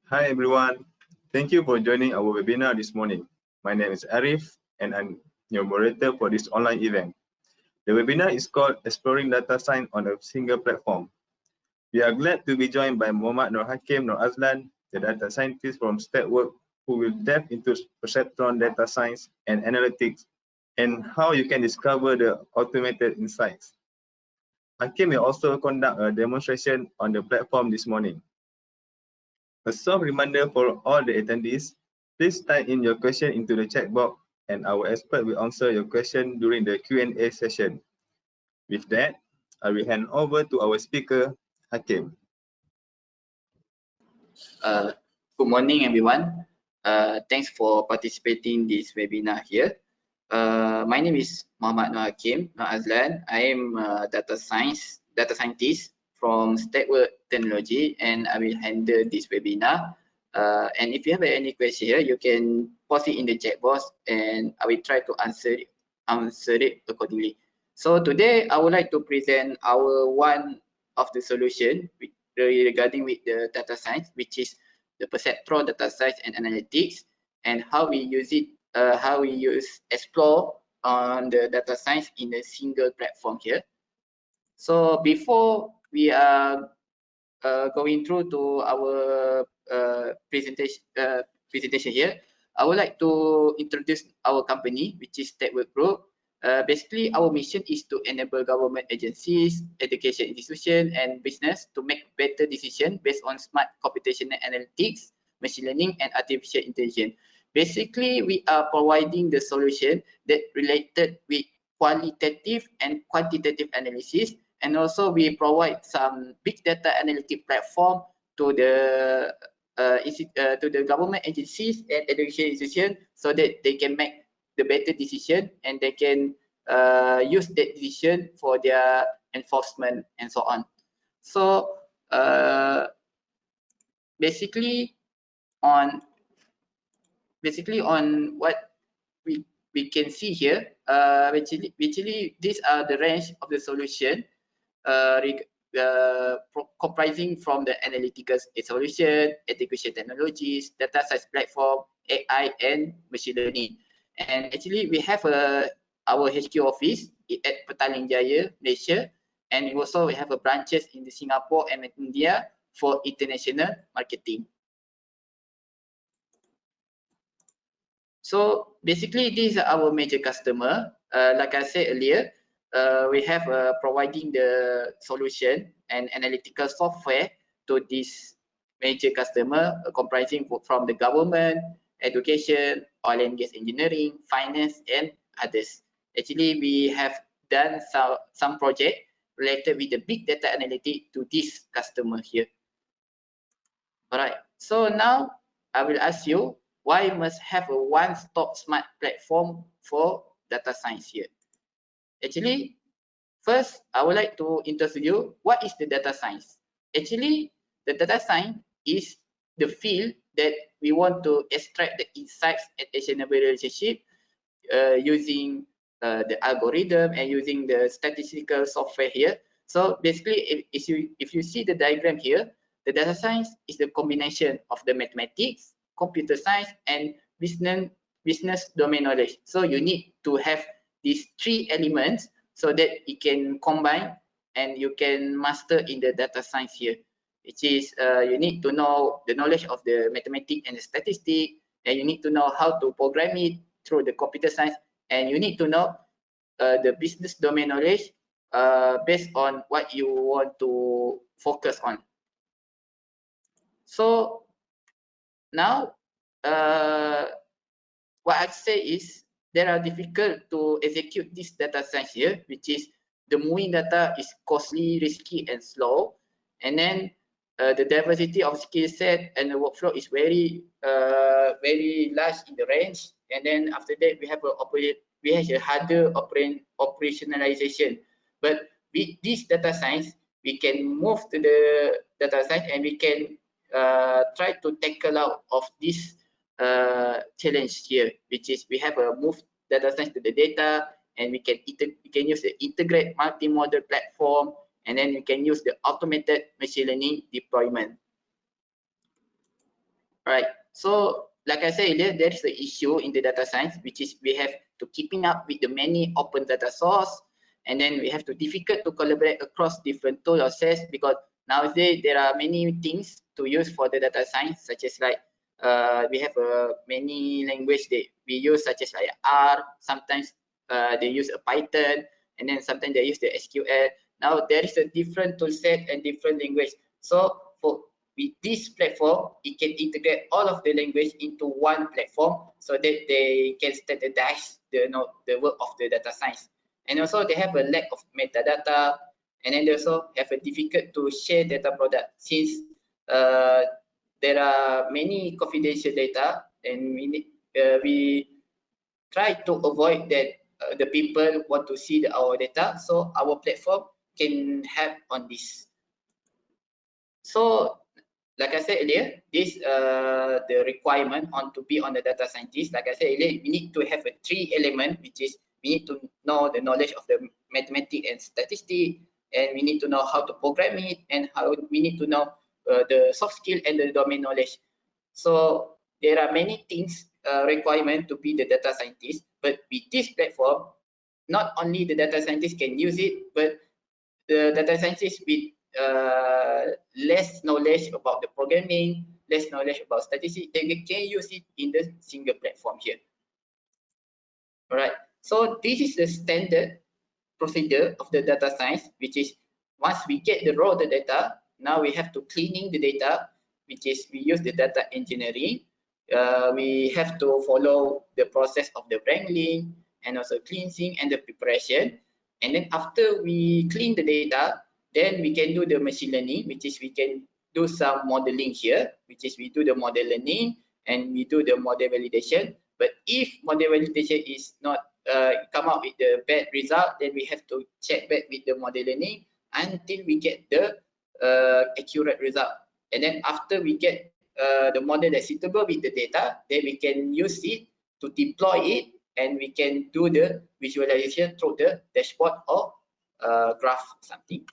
Hi everyone, thank you for joining our webinar this morning. My name is Arif and I'm your moderator for this online event. The webinar is called Exploring Data Science on a Single Platform. We are glad to be joined by Muhammad Nur Hakim Nur Azlan, the data scientist from StatWorks, who will delve into perceptron data science and analytics and how you can discover the automated insights. Hakim will also conduct a demonstration on the platform this morning. A soft reminder for all the attendees, please type in your question into the chat box and our expert will answer your question during the Q&A session. With that, I will hand over to our speaker, Hakim. Good morning, everyone. Thanks for participating in this webinar here. My name is Muhammad Nur Hakim Nur Azlan. I am a data scientist from StatWorks Technology, and I will handle this webinar. And if you have any question here, you can post it in the chat box, and I will try to answer it accordingly. So today, I would like to present our one of the solution regarding with the data science, which is the perceptron data science and analytics, and how we use it, how we explore on the data science in a single platform here. So before we are going through to our presentation here, I would like to introduce our company, which is StatWorks Group. Basically, our mission is to enable government agencies, education institutions, and business to make better decisions based on smart computational analytics, machine learning, and artificial intelligence. Basically, we are providing the solution that related with qualitative and quantitative analysis, and also we provide some big data analytic platform to the government agencies and education institutions so that they can make the better decision and they can use that decision for their enforcement and so on. So basically on what we can see here, actually these are the range of the solution comprising from the analytical solution, education technologies, data science platform, AI, and machine learning. And actually, we have our HQ office at Petaling Jaya, Malaysia, and we also have a branches in Singapore and India for international marketing. So basically, these are our major customer. Like I said earlier, we have providing the solution and analytical software to this major customer comprising from the government, education, oil and gas engineering, finance, and others. Actually, we have done some project related with the big data analytics to this customer here. All right, so now I will ask you, why must have a one-stop smart platform for data science here? Actually, first, I would like to introduce you what is the data science. Actually, the data science is the field that we want to extract the insights and actionable relationship using the algorithm and using the statistical software here. So basically, if you see the diagram here, the data science is the combination of the mathematics, computer science, and business domain knowledge. So you need to have these three elements so that it can combine and you can master in the data science here, which is you need to know the knowledge of the mathematics and the statistics, and you need to know how to program it through the computer science, and you need to know the business domain knowledge based on what you want to focus on. So now what I say is there are difficult to execute this data science here, which is the moving data is costly, risky, and slow. And then the diversity of skill set and the workflow is very large in the range. And then after that, we have a harder operationalization. But with this data science, we can move to the data science and we can try to tackle out of this challenge here, which is we have a move data science to the data, and we can use the integrate multi-model platform, and then we can use the automated machine learning deployment. Right. So like I said earlier, there is the issue in the data science, which is we have to keeping up with the many open data source, and then we have to difficult to collaborate across different tool or sets, because nowadays there are many things to use for the data science, such as like we have many language that we use, such as like R. Sometimes they use a Python, and then sometimes they use the SQL. Now there is a different tool set and different language. So for with this platform, it can integrate all of the language into one platform so that they can standardize the work of the data science. And also they have a lack of metadata, and then they also have a difficult to share data product, since there are many confidential data, and we try to avoid that the people want to see our data, so our platform can help on this. So like I said earlier, this the requirement on to be on the data scientist. Like I said earlier, we need to have a 3 element, which is we need to know the knowledge of the mathematics and statistics, and we need to know how to program it, and how we need to know the soft skill and the domain knowledge. So there are many things requirement to be the data scientist, but with this platform, not only the data scientist can use it, but the data scientist with less knowledge about the programming, less knowledge about statistics, they can use it in the single platform here. All right. So this is the standard procedure of the data science, which is once we get the raw data, now we have to cleaning the data, which is we use the data engineering. We have to follow the process of the wrangling and also cleansing and the preparation. And then after we clean the data, then we can do the machine learning, which is we can do some modeling here, which is we do the model learning and we do the model validation. But if model validation is not come out with the bad result, then we have to check back with the model learning until we get the accurate result. And then after we get the model that's suitable with the data, then we can use it to deploy it, and we can do the visualization through the dashboard or graph something.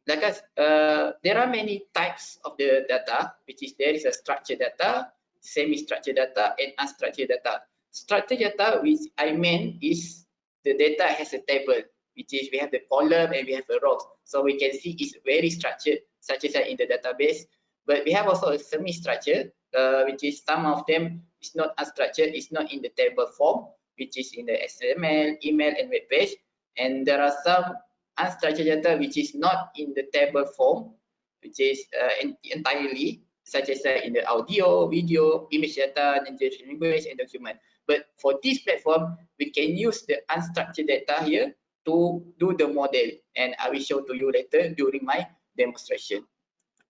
Like us, there are many types of the data, which is there is a structured data, semi-structured data, and unstructured data. Structured data, which I meant, is the data has a table, which is we have the column and we have a row. So we can see it's very structured, such as in the database. But we have also a semi-structured, which is some of them is not unstructured, it's not in the table form, which is in the XML, email, and web page. And there are some unstructured data which is not in the table form, which is entirely, such as in the audio, video, image data, natural language, and document. But for this platform, we can use the unstructured data here to do the model, and I will show to you later during my demonstration.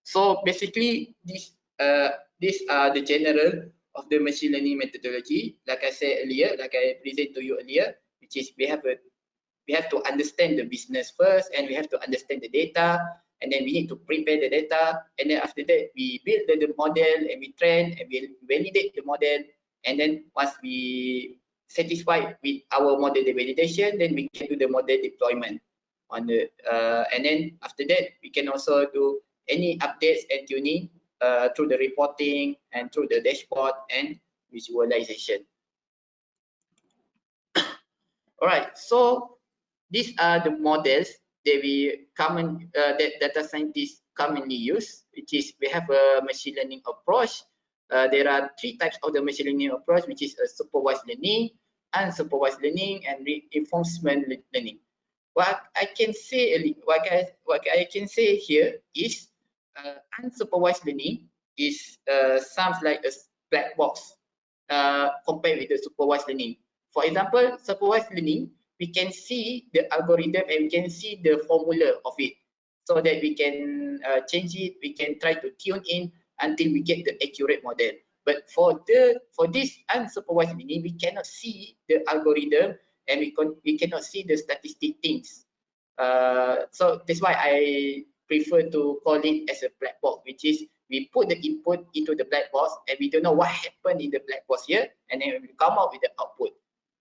So basically, these are the general of the machine learning methodology. Like I said earlier, like I presented to you earlier, which is we have to understand the business first, and we have to understand the data, and then we need to prepare the data, and then after that we build the model, and we train and we validate the model, and then once we satisfied with our model validation, then we can do the model deployment on the and then after that we can also do any updates and tuning through the reporting and through the dashboard and visualization. All right, so these are the models that that data scientists commonly use, which is we have a machine learning approach. There are 3 types of the machine learning approach, which is a supervised learning, unsupervised learning, and reinforcement learning. What I can say, here is unsupervised learning is sounds like a black box compared with the supervised learning. For example, supervised learning, we can see the algorithm and we can see the formula of it, so that we can change it, we can try to tune in until we get the accurate model. But for this unsupervised learning, we cannot see the algorithm, and we cannot see the statistic things. So that's why I prefer to call it as a black box, which is we put the input into the black box and we don't know what happened in the black box here, and then we come out with the output.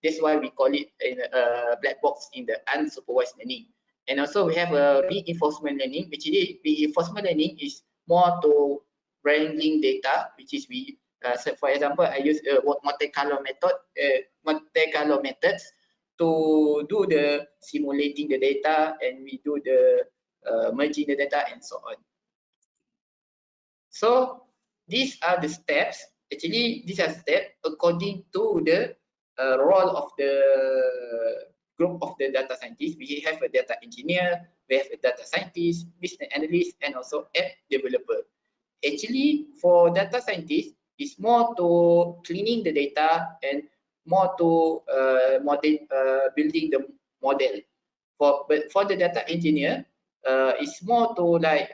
That's why we call it a black box in the unsupervised learning. And also we have a reinforcement learning, which is reinforcement learning is more to wrangling data, which is we, so for example, I use Monte Carlo methods to do the simulating the data, and we do the merging the data and so on. So these are the steps. Actually, these are steps according to the role of the group of the data scientists. We have a data engineer, we have a data scientist, business analyst, and also app developer. Actually, for data scientists, it's more to cleaning the data and more to building the model. But for the data engineer, it's more to like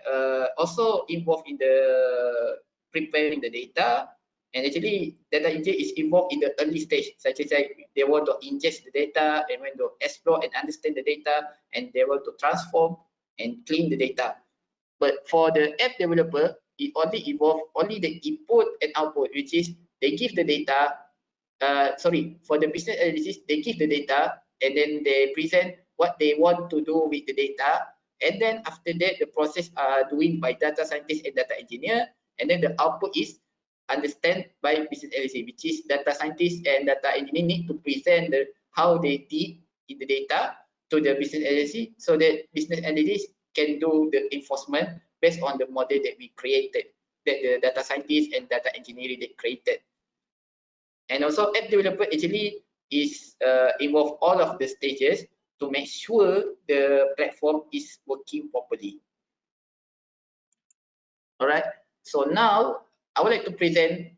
also involved in the preparing the data. And actually, data engineer is involved in the early stage, such as like they want to ingest the data and want to explore and understand the data, and they want to transform and clean the data. But for the app developer, it only involves only the input and output, which is they give the data. For the business analysis, they give the data and then they present what they want to do with the data. And then after that, the process are doing by data scientist and data engineer. And then the output is understand by business analysis, which is data scientist and data engineer need to present how they did in the data to the business analysis, so that business analyst can do the enforcement based on the model that we created, that the data scientist and data engineering they created. And also app developer actually is involve all of the stages to make sure the platform is working properly. All right. So now I would like to present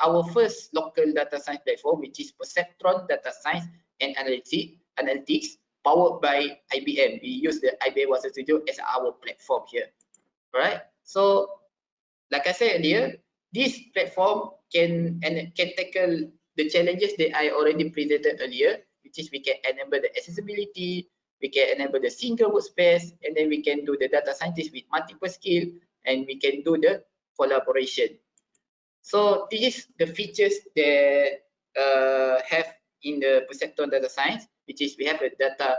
our first local data science platform, which is Perceptron Data Science and Analytics, powered by IBM. We use the IBM Watson Studio as our platform here. All right. So, like I said earlier, this platform can tackle the challenges that I already presented earlier, which is we can enable the accessibility, we can enable the single workspace, and then we can do the data scientist with multiple skill, and we can do the collaboration. So this is the features that have in the Perceptron Data Science, which is we have a data,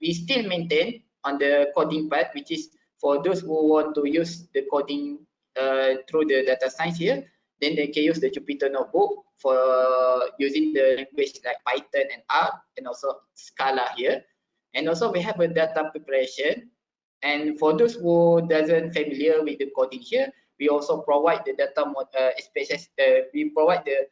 we still maintain on the coding part, which is for those who want to use the coding through the data science here, then they can use the Jupyter Notebook for using the language like Python and R, and also Scala here. And also we have a data preparation. And for those who doesn't familiar with the coding here, we also provide the data we provide the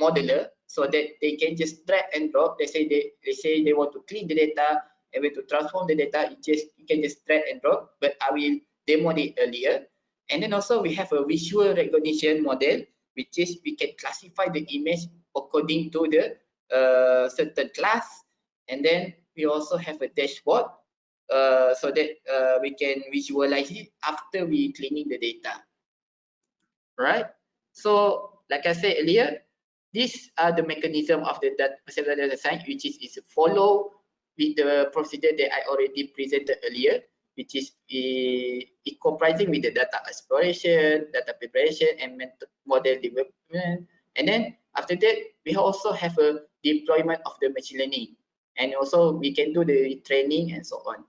modeler, so that they can just drag and drop. They say they want to clean the data and want to transform the data. You can just drag and drop, but I will demo it earlier. And then also we have a visual recognition model, which is we can classify the image according to the certain class. And then we also have a dashboard so that we can visualize it after we cleaning the data. Right? So, like I said earlier, these are the mechanism of the Perceptron Data Science, which is follow with the procedure that I already presented earlier, which is comprising with the data exploration, data preparation, and model development. And then after that, we also have a deployment of the machine learning, and also we can do the training and so on.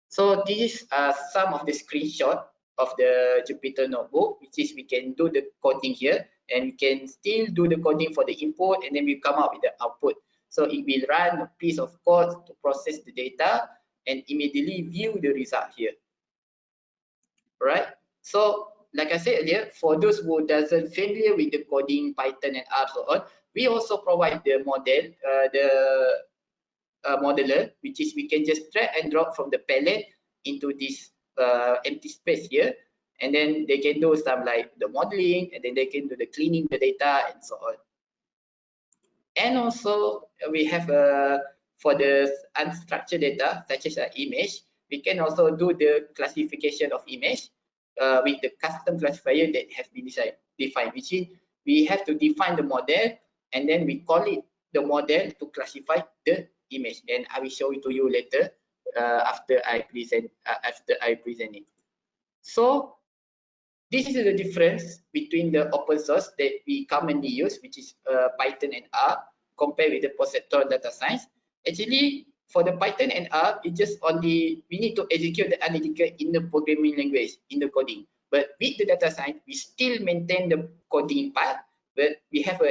So these are some of the screenshots of the Jupyter Notebook, which is we can do the coding here, and we can still do the coding for the input, and then we come out with the output. So it will run a piece of code to process the data and immediately view the result here. Right? So like I said earlier, for those who doesn't familiar with the coding, Python and R so on, we also provide the model, modeler, which is we can just drag and drop from the palette into this empty space here, and then they can do some like the modeling, and then they can do the cleaning the data and so on. And also we have for the unstructured data such as an image, we can also do the classification of image with the custom classifier that has been defined, which is we have to define the model, and then we call it the model to classify the image, and I will show it to you later after I present it. So this is the difference between the open source that we commonly use, which is Python and R, compared with the Perceptron Data Science. Actually, for the Python and R, it just only we need to execute the analytical in the programming language, in the coding. But with the data science, we still maintain the coding part, but we have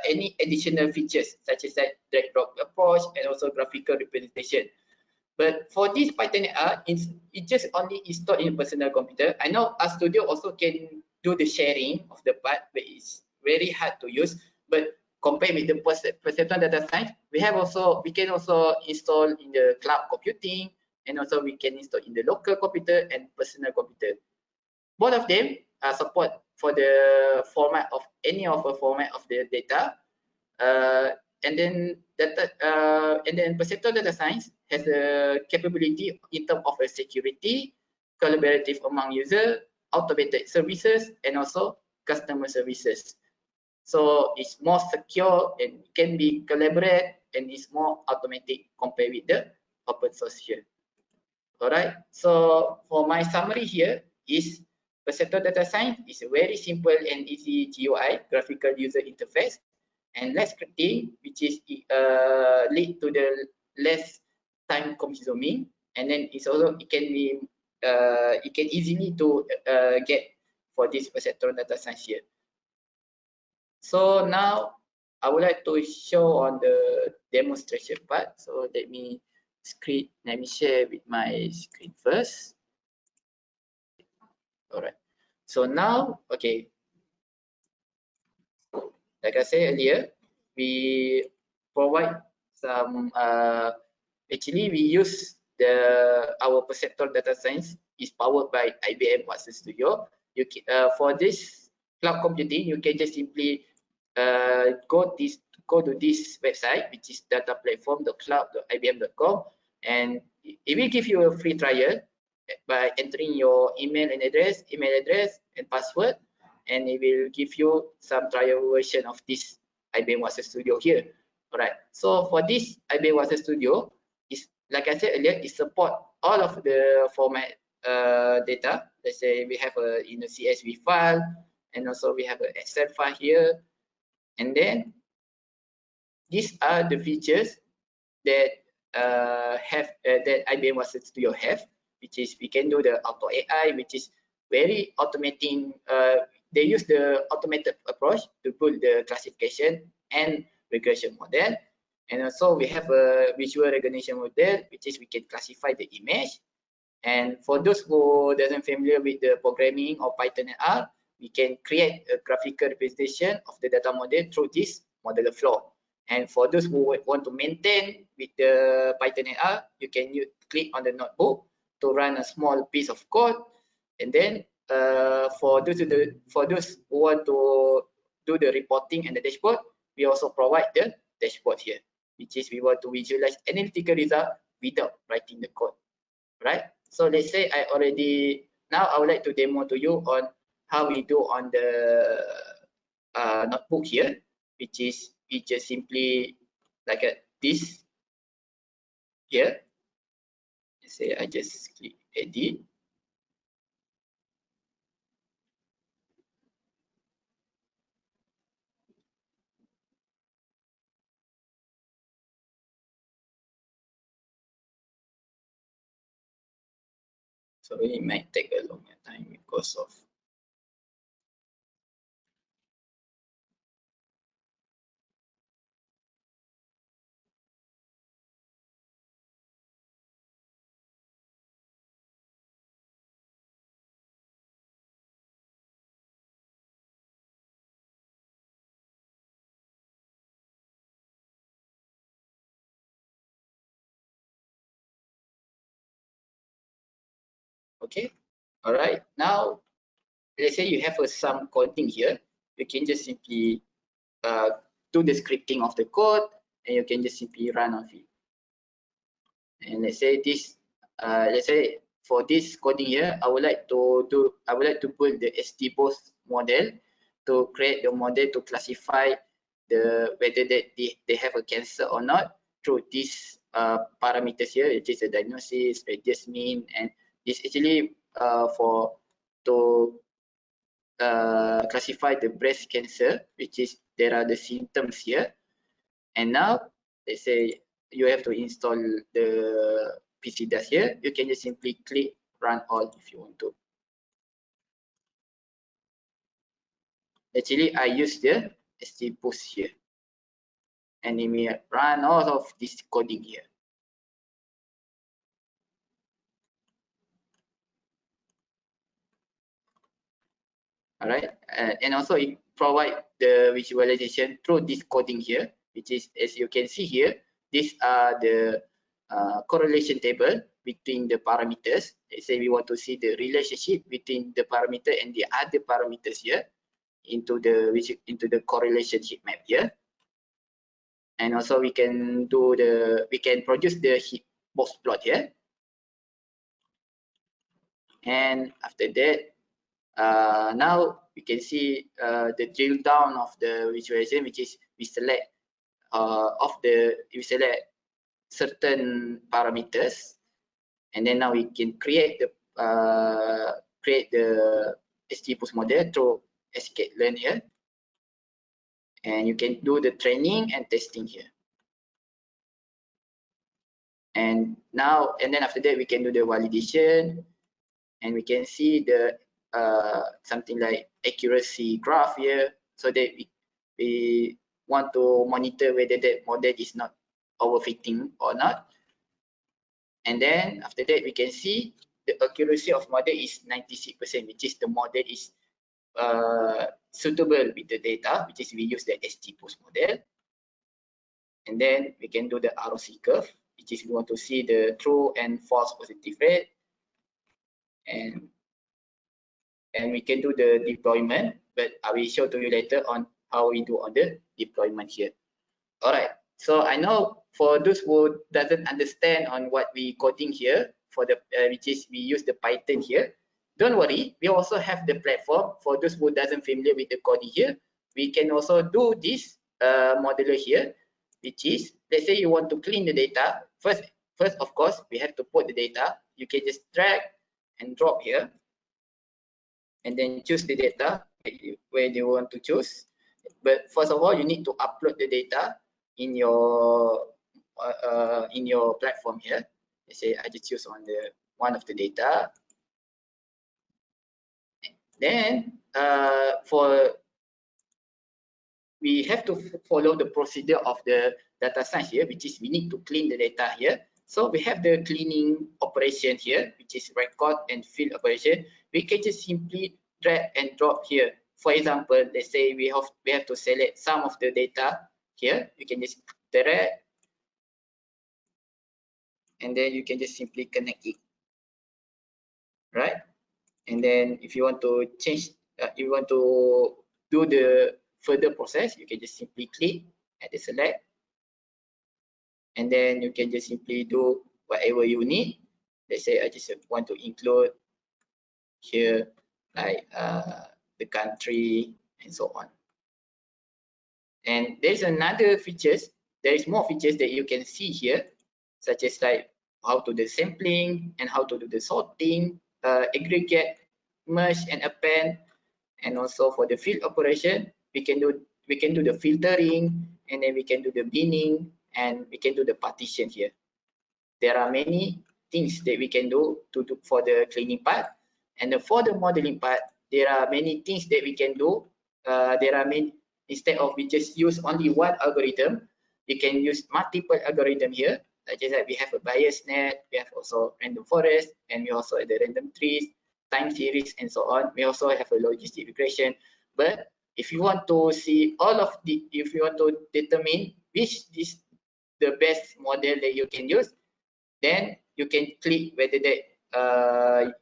any additional features such as that drag drop approach and also graphical representation. But for this Python and R, it just only installed in a personal computer. I know RStudio also can do the sharing of the part, but it's very hard to use. But compared with the Perceptron data science, we can also install in the cloud computing, and also we can install in the local computer and personal computer. Both of them support for the format of any of the format of the data. And then Perceptron data science has the capability in terms of a security, collaborative among user, automated services, and also customer services. So it's more secure and can be collaborate, and it's more automatic compared with the open source here. All right. So for my summary here is Perceptron data science is a very simple and easy GUI, graphical user interface, and less scripting, which is lead to the less time consuming, and then it can easily to get for this Perceptron data science here. So now I would like to show on the demonstration part. So let me share with my screen first. All right. So now, okay. Like I said earlier, we provide some. Actually, we use our Perceptron data science is powered by IBM Watson Studio. For this cloud computing, you can just simply go to this website, which is dataplatform.cloud.ibm.com, and it will give you a free trial by entering your email address and password, and it will give you some trial version of this IBM Watson Studio here. All right. So for this IBM Watson Studio, is like I said earlier, it support all of the format data. Let's say we have a CSV file, and also we have an Excel file here, and then these are the features that that IBM Watson Studio have, which is we can do the auto AI, which is very automating. They use the automated approach to build the classification and regression model, and also we have a visual recognition model, which is we can classify the image. And for those who doesn't familiar with the programming or Python and R, we can create a graphical representation of the data model through this modeler flow. And for those who want to maintain with the Python and R, you can click on the notebook to run a small piece of code. And then for those who want to do the reporting and the dashboard, we also provide the dashboard here, which is we want to visualize analytical result without writing the code, right? So let's say now I would like to demo to you on how we do on the notebook here, which is we just simply like this here. Let's say I just click edit. So it might take a longer time because of okay. All right. Now let's say you have some coding here. You can just simply do the scripting of the code, and you can just simply run on it. And let's say for this coding here, I would like to build the STBOS model to create the model to classify whether they have a cancer or not through these parameters here, which is a diagnosis, radius mean, and this actually to classify the breast cancer, which is there are the symptoms here. And now let's say you have to install the PCDAS here. You can just simply click run all if you want to. Actually, I use the STPush here, and it may run all of this coding here. All right, and also it provide the visualization through this coding here, which is, as you can see here, these are the correlation table between the parameters. Let's say we want to see the relationship between the parameter and the other parameters here into the correlation heat map here. And also we can produce the heat box plot here. And after that, now we can see the drill down of the visualization, which is we select certain parameters, and then now we can create the STPush model through scikit-learn here, and you can do the training and testing here. And then after that we can do the validation, and we can see the something like accuracy graph here, so that we want to monitor whether the model is not overfitting or not. And then after that we can see the accuracy of model is 96%, which is the model is suitable with the data, which is we use the STPush model. And then we can do the ROC curve, which is we want to see the true and false positive rate, and we can do the deployment, but I will show to you later on how we do on the deployment here. All right, so I know for those who doesn't understand on what we coding here for the which is we use the Python here, don't worry, we also have the platform for those who doesn't familiar with the coding here. We can also do this modeler here, which is, let's say you want to clean the data. First of course we have to put the data. You can just drag and drop here, and then choose the data where you want to choose. But first of all, you need to upload the data in your platform here. Let's say I just choose on the one of the data. Then we have to follow the procedure of the data science here, which is we need to clean the data here. So we have the cleaning operation here, which is record and field operation. We can just simply drag and drop here. For example, let's say we have to select some of the data here. You can just drag, and then you can just simply connect it, right? And then if you want to change, you want to do the further process, you can just simply click at the select, and then you can just simply do whatever you need. Let's say I just want to include here like the country and so on. And there's another features. There is more features that you can see here, such as like how to do sampling and how to do the sorting, aggregate, merge and append, and also for the field operation, we can do the filtering, and then we can do the binning, and we can do the partition here. There are many things that we can do for the cleaning part, and for the modeling part, there are many things that we can do. Instead of we just use only one algorithm, we can use multiple algorithm here. Such as that we have a bias net, we have also random forest, and we also have the random trees, time series, and so on. We also have a logistic regression. But if you want to see if you want to determine which is the best model that you can use, then you can click whether that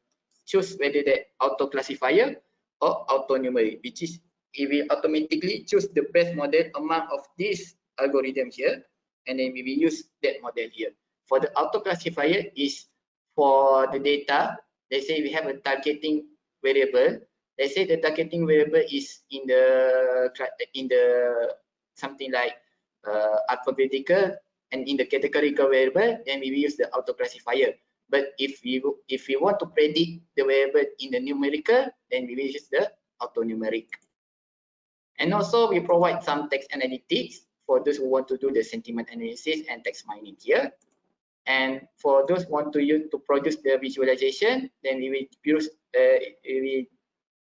choose whether that auto classifier or auto numeric, which is it will automatically choose the best model among of this algorithm here, and then we will use that model here. For the auto classifier is for the data. Let's say we have a targeting variable. Let's say the targeting variable is in the something like alphabetical, and in the categorical variable, then we will use the auto classifier. But if we want to predict the variable in the numerical, then we will use the auto numeric. And also we provide some text analytics for those who want to do the sentiment analysis and text mining here. And for those who want to use to produce the visualization, then we will use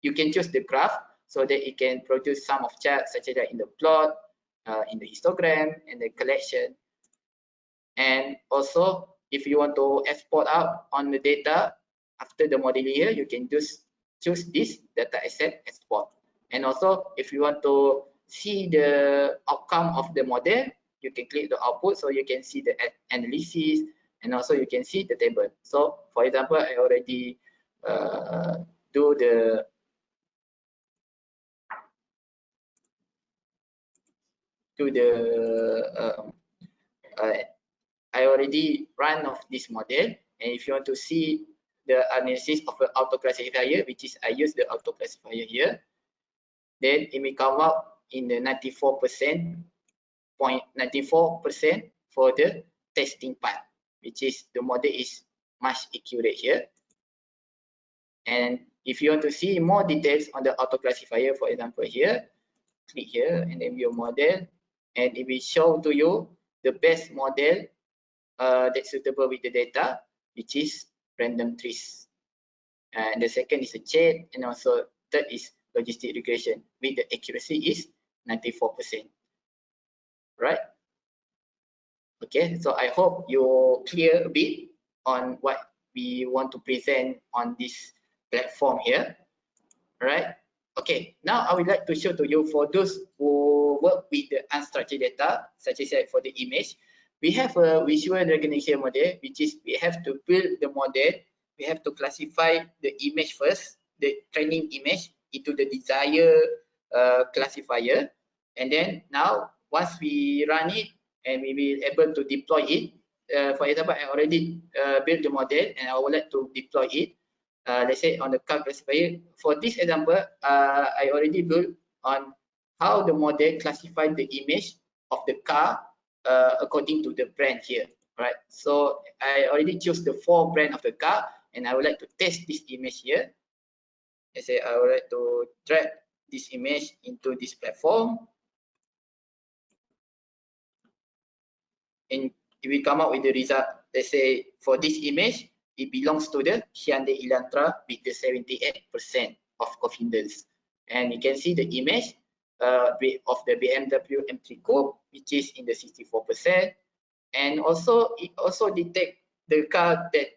you can choose the graph so that it can produce some of charts such as in the plot, in the histogram, and the collection. And also, if you want to export out on the data after the modeling here, you can just choose this data asset export. And also, if you want to see the outcome of the model, you can click the output so you can see the analysis, and also you can see the table. So, for example, I already do the I already run of this model, and if you want to see the analysis of the auto classifier, which is I use the auto classifier here, then it will come out in the 94% for the testing part, which is the model is much accurate here. And if you want to see more details on the auto classifier, for example here, click here and then view model, and it will show to you the best model that's suitable with the data, which is random trees. And the second is a chain, and also third is logistic regression, with the accuracy is 94%. Right? Okay, so I hope you clear a bit on what we want to present on this platform here. Right? Okay, now I would like to show to you for those who work with the unstructured data, such as for the image, we have a visual recognition model, which is we have to build the model. We have to classify the image first, the training image, into the desired classifier. And then now, once we run it and we will able to deploy it, for example, I already built the model and I would like to deploy it. Let's say on the car classifier. For this example, I already built on how the model classified the image of the car according to the brand here, right? So I already choose the 4 brand of the car, and I would like to test this image here. Let's say I would like to drag this image into this platform, and it will come out with the result. Let's say for this image, it belongs to the Hyundai Elantra with the 78% of confidence, and you can see the image of the BMW M3 Coupe, which is in the 64%. And also it also detect the car that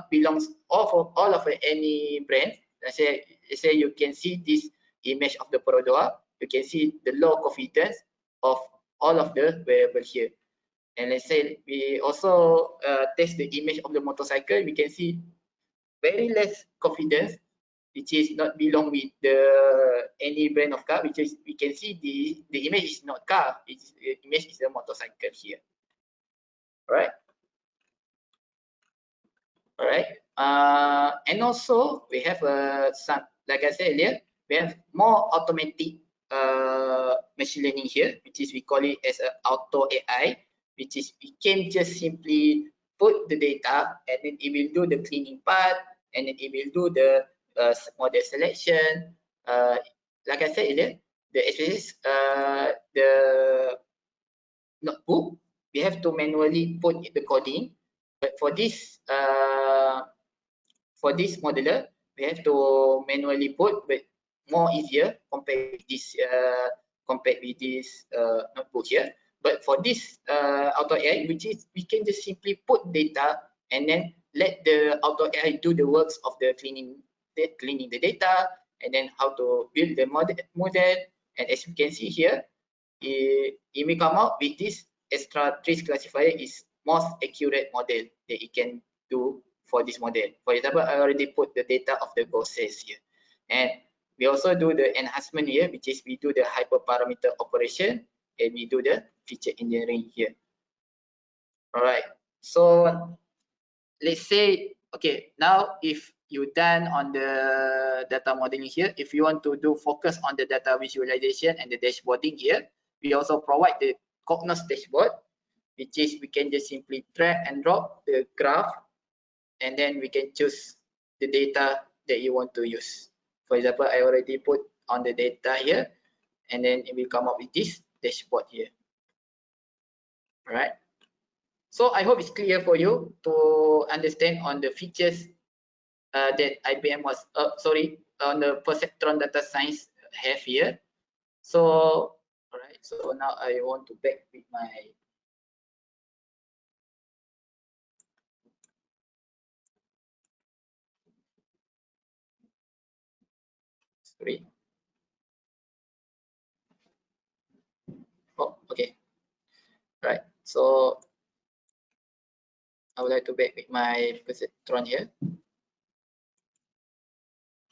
belongs all of any brand. Let's say you can see this image of the Perodua. You can see the low confidence of all of the variables here. And let's say we also test the image of the motorcycle. We can see very less confidence, which is not belong with the any brand of car, which is we can see the image is not car, the image is a motorcycle here. Right. All right. And also we have some, like I said earlier, we have more automatic machine learning here, which is we call it as a auto AI, which is we can just simply put the data and then it will do the cleaning part, and then it will do the model selection. Like I said earlier, the SPSS, the notebook, we have to manually put the coding, but for this modeler, we have to manually put, but more easier compared with this notebook here. But for this auto AI, which is we can just simply put data and then let the auto AI do the works of the cleaning the data, and then how to build the model. And as you can see here, it will come out with this extra trace classifier is most accurate model that it can do for this model. For example, I already put the data of the process here, and we also do the enhancement here, which is we do the hyperparameter operation and we do the feature engineering here. All right, so let's say, okay, now if you done on the data modeling here, if you want to do focus on the data visualization and the dashboarding here, we also provide the Cognos dashboard, which is we can just simply drag and drop the graph, and then we can choose the data that you want to use. For example, I already put on the data here, and then it will come up with this dashboard here. All right. So I hope it's clear for you to understand on the features that IBM was, on the perceptron data science have here. So, all right. So now I want to back with my screen. Oh, okay. Right. So I would like to back with my perceptron here.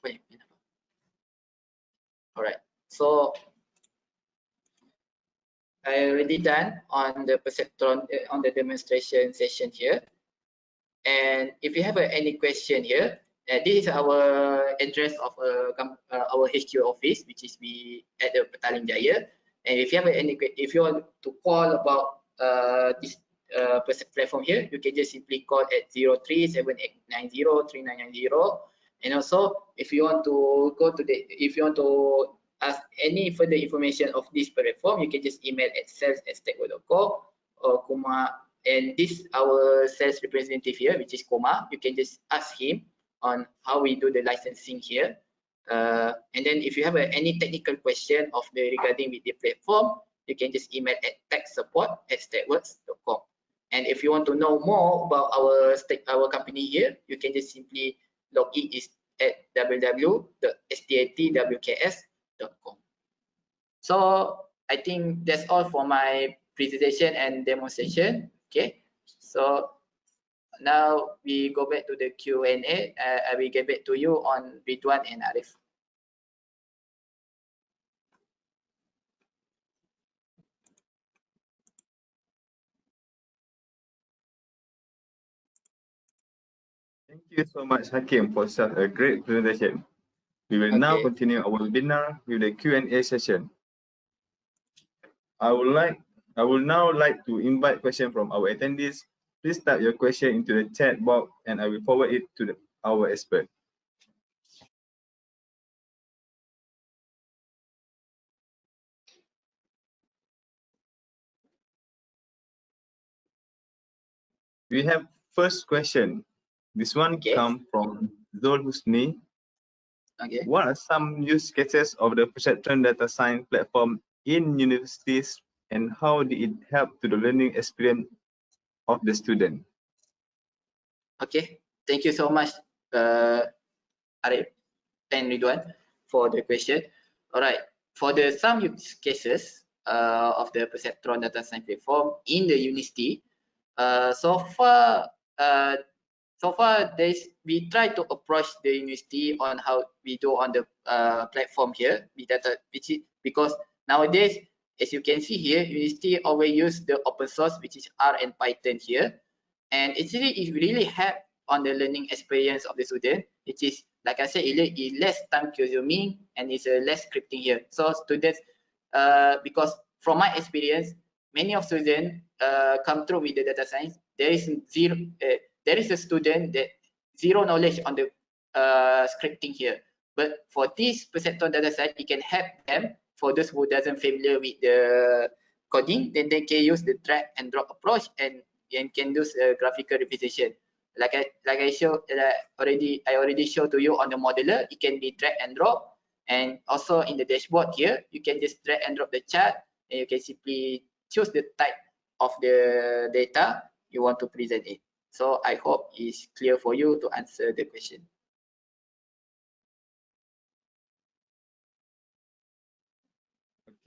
Wait. All right. So I already done on the perceptron on the demonstration session here. And if you have any question here, this is our address of our HQ office, which is we at the Petaling Jaya. And if you have if you want to call about this platform here, you can just simply call at 0378903990. And also, if you want to if you want to ask any further information of this platform, you can just email at sales@stackwork.com or Kumar. And this our sales representative here, which is Koma. You can just ask him on how we do the licensing here. And then if you have any technical question of the regarding with the platform, you can just email at techsupport@stackworks.com. And if you want to know more about our company here, you can just simply log in at www.statwks.com. So I think that's all for my presentation and demonstration. Okay, so now we go back to the Q&A. I will get back to you on Ridwan and Arif. Thank you so much, Hakim, for such a great presentation. We will now continue our webinar with the Q&A session. I would now like to invite questions from our attendees. Please type your question into the chat box and I will forward it to our expert. We have first question. This one comes from Zul Husni. Okay. What are some use cases of the perceptron data science platform in universities and how did it help to the learning experience of the student? Okay, thank you so much, Arif and Ridwan, for the question. All right, for the some use cases of the perceptron data science platform in the university, so far we try to approach the university on how we do on the platform here because nowadays, as you can see here, university always use the open source, which is R and Python here, and it really help on the learning experience of the student, which is, like I said, it less time consuming and it's less scripting here. So students, because from my experience, many of students come through with the data science. There is a student that zero knowledge on the scripting here. But for this perceptron data set, it can help them. For those who doesn't familiar with the coding, then they can use the drag and drop approach and can do graphical representation. Like I already showed to you on the modeler, it can be drag and drop. And also in the dashboard here, you can just drag and drop the chart, and you can simply choose the type of the data you want to present it. So I hope it's clear for you to answer the question.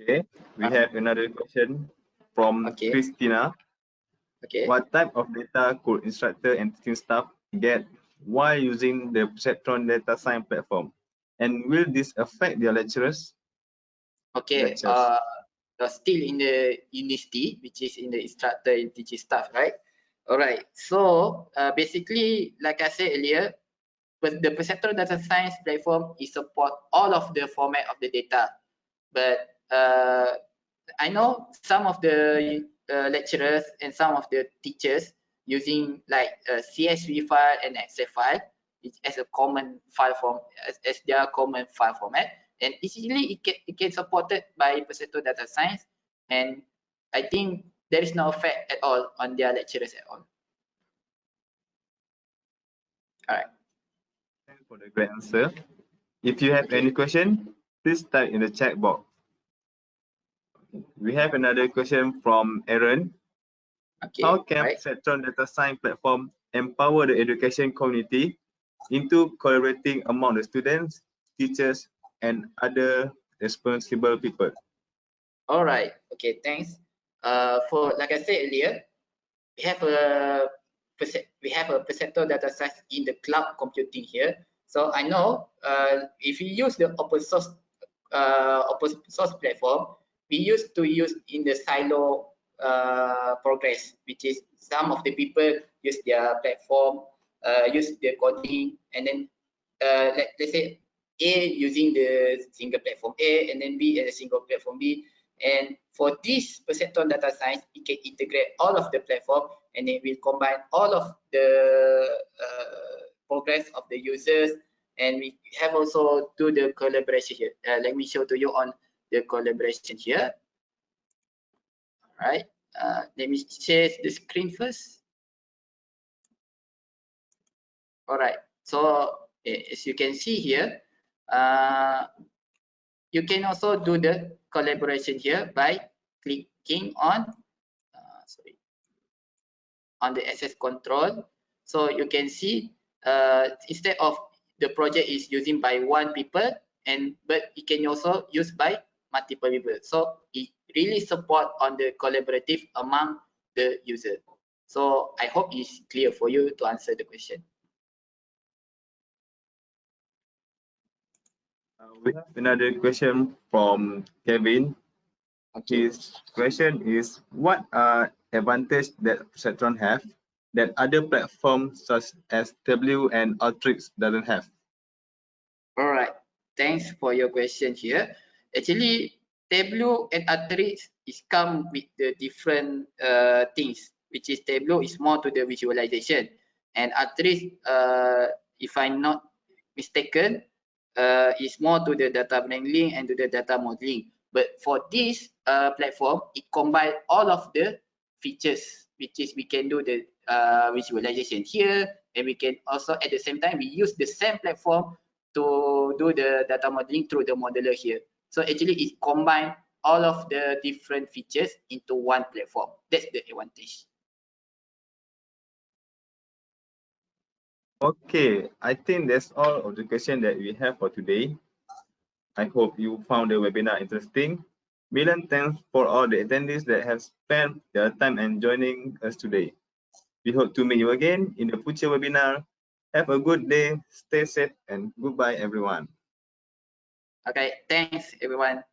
Okay, we have another question from Christina. Okay. What type of data could instructor and teaching staff get while using the perceptron data science platform? And will this affect their lecturers? Okay, still in the university, which is in the instructor and teaching staff, right? All right, so basically, like I said earlier, the perceptron data science platform is support all of the format of the data. But I know some of the lecturers and some of the teachers using like CSV file and Excel file as a common file form as their common file format, and easily it can supported by perceptron data science. And I think there is no effect at all on their lecturers at all. All right. Thanks for the great answer. If you have any question, please type in the chat box. We have another question from Aaron. Okay. How can right. Perceptron Data Science platform empower the education community into collaborating among the students, teachers, and other responsible people? All right. Okay. Thanks. For like I said earlier, we have a Perceptron Data Science in the cloud computing here. So I know if you use the open source platform, we used to use in the silo progress, which is some of the people use their platform, use their coding, and then let's say A using the single platform A, and then B as a single platform B. And for this Perceptron Data Science, it can integrate all of the platform, and it will combine all of the progress of the users. And we have also do the collaboration here. Let me show to you on the collaboration here. All right. Let me share the screen first. All right. So as you can see here, you can also do the collaboration here by clicking on on the access control. So you can see instead of the project is using by one people, but it can also use by multiple people. So it really support on the collaborative among the user. So I hope it's clear for you to answer the question. We have another question from Kevin. Okay. His question is, what are advantages that Perceptron have that other platforms such as Tableau and Alteryx doesn't have? All right. Thanks for your question here. Actually, Tableau and Alteryx is come with the different things, which is Tableau is more to the visualization, and Alteryx, if I'm not mistaken, is more to the data wrangling and to the data modeling. But for this platform, it combines all of the features, which is we can do the visualization here, and we can also at the same time we use the same platform to do the data modeling through the modeler here. So actually it combines all of the different features into one platform. That's the advantage. Okay, I think that's all of the questions that we have for today. I hope you found the webinar interesting. Million thanks for all the attendees that have spent their time and joining us today. We hope to meet you again in the future webinar. Have a good day, stay safe, and goodbye everyone. Okay, thanks everyone.